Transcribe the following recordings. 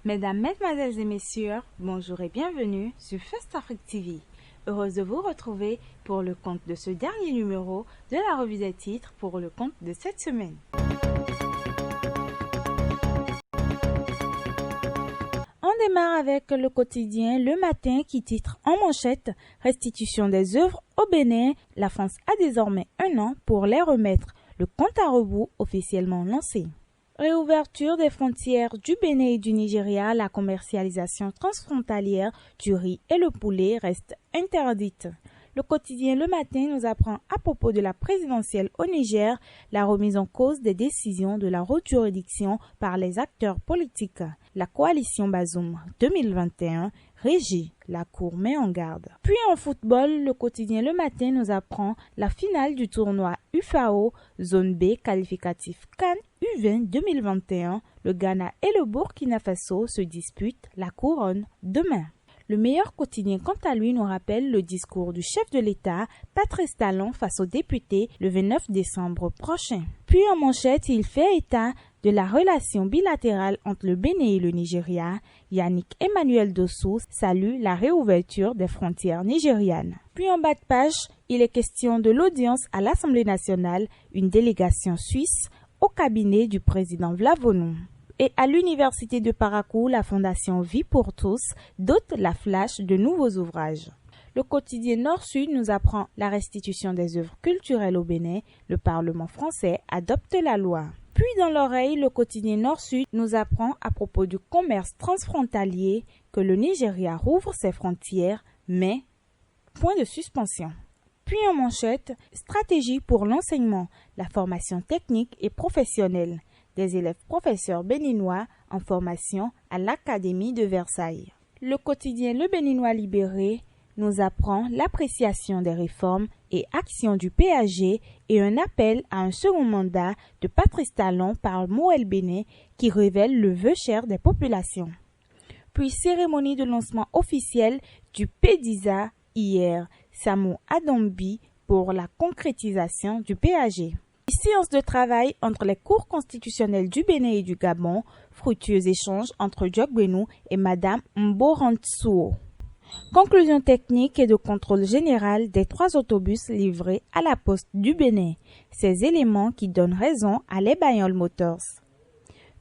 Mesdames, Mesdemoiselles et Messieurs, bonjour et bienvenue sur First Afrique TV. Heureuse de vous retrouver pour le compte de ce dernier numéro de la revue des titres pour le compte de cette semaine. On démarre avec le quotidien Le Matin qui titre en manchette « Restitution des œuvres au Bénin, la France a désormais 1 an pour les remettre, le compte à rebours officiellement lancé ». Réouverture des frontières du Bénin et du Nigeria, la commercialisation transfrontalière du riz et le poulet reste interdite. Le quotidien Le Matin nous apprend à propos de la présidentielle au Niger, la remise en cause des décisions de la haute juridiction par les acteurs politiques. La coalition Bazoum 2021 régit, la Cour met en garde. Puis en football, le quotidien Le Matin nous apprend la finale du tournoi UFAO, zone B, qualificatif CAN U20 2021. Le Ghana et le Burkina Faso se disputent la couronne demain. Le meilleur quotidien, quant à lui, nous rappelle le discours du chef de l'État, Patrice Talon, face aux députés le 29 décembre prochain. Puis en manchette, il fait état de la relation bilatérale entre le Bénin et le Nigeria. Yannick Emmanuel Dossou salue la réouverture des frontières nigérianes. Puis en bas de page, il est question de l'audience à l'Assemblée nationale, une délégation suisse au cabinet du président Vlavonou. Et à l'université de Parakou, la fondation Vie pour tous dote la Flash de nouveaux ouvrages. Le quotidien Nord-Sud nous apprend la restitution des œuvres culturelles au Bénin. Le Parlement français adopte la loi. Puis dans l'oreille, le quotidien Nord-Sud nous apprend à propos du commerce transfrontalier que le Nigeria rouvre ses frontières, mais point de suspension. Puis en manchette, stratégie pour l'enseignement, la formation technique et professionnelle des élèves professeurs béninois en formation à l'Académie de Versailles. Le quotidien Le Béninois libéré nous apprend l'appréciation des réformes et actions du PAG et un appel à un second mandat de Patrice Talon par Moël Bénin qui révèle le vœu cher des populations. Puis cérémonie de lancement officielle du PEDISA hier, Samou Adambi pour la concrétisation du PAG. Séance de travail entre les cours constitutionnelles du Bénin et du Gabon, fructueux échanges entre Diogbenou et Madame Mborantsuo. Conclusion technique et de contrôle général des 3 autobus livrés à la poste du Bénin. Ces éléments qui donnent raison à l'Ebayol Motors.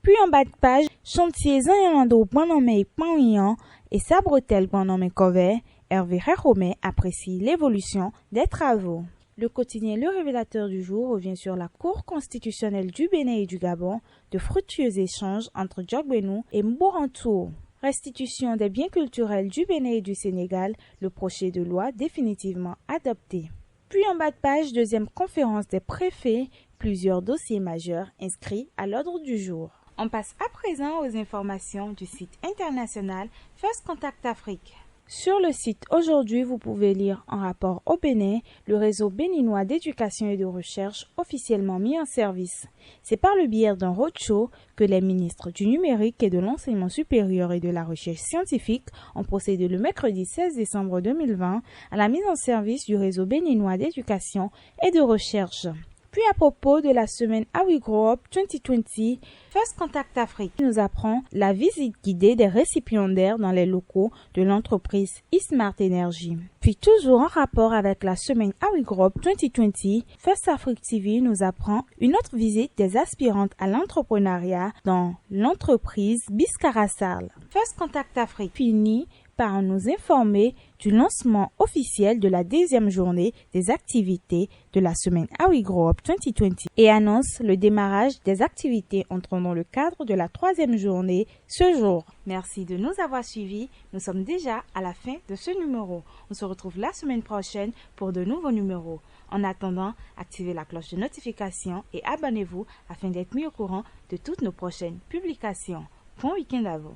Puis en bas de page, chantier Zanyalando Bonhomme Panyan et Sabretel Bonhomme Cover, Hervé Réhomé apprécie l'évolution des travaux. Le quotidien Le Révélateur du jour revient sur la Cour constitutionnelle du Bénin et du Gabon, de fructueux échanges entre Diogbenou et Mborantsuo. Restitution des biens culturels du Bénin et du Sénégal, le projet de loi définitivement adopté. Puis en bas de page, deuxième conférence des préfets, plusieurs dossiers majeurs inscrits à l'ordre du jour. On passe à présent aux informations du site international First Contact Afrique. Sur le site aujourd'hui, vous pouvez lire en rapport au Bénin, le réseau béninois d'éducation et de recherche officiellement mis en service. C'est par le biais d'un roadshow que les ministres du numérique et de l'enseignement supérieur et de la recherche scientifique ont procédé le mercredi 16 décembre 2020 à la mise en service du réseau béninois d'éducation et de recherche. Puis à propos de la semaine Awi Grow Up 2020, First Contact Afrique nous apprend la visite guidée des récipiendaires dans les locaux de l'entreprise eSmart Energy. Puis toujours en rapport avec la semaine Awi Grow Up 2020, First Afrique TV nous apprend une autre visite des aspirantes à l'entrepreneuriat dans l'entreprise Biscarasal. First Contact Afrique finit par nous informer du lancement officiel de la 10e journée des activités de la semaine Awi Grow Up 2020 et annonce le démarrage des activités entrant dans le cadre de la 3e journée ce jour. Merci de nous avoir suivis. Nous sommes déjà à la fin de ce numéro. On se retrouve la semaine prochaine pour de nouveaux numéros. En attendant, activez la cloche de notification et abonnez-vous afin d'être mis au courant de toutes nos prochaines publications. Bon week-end à vous.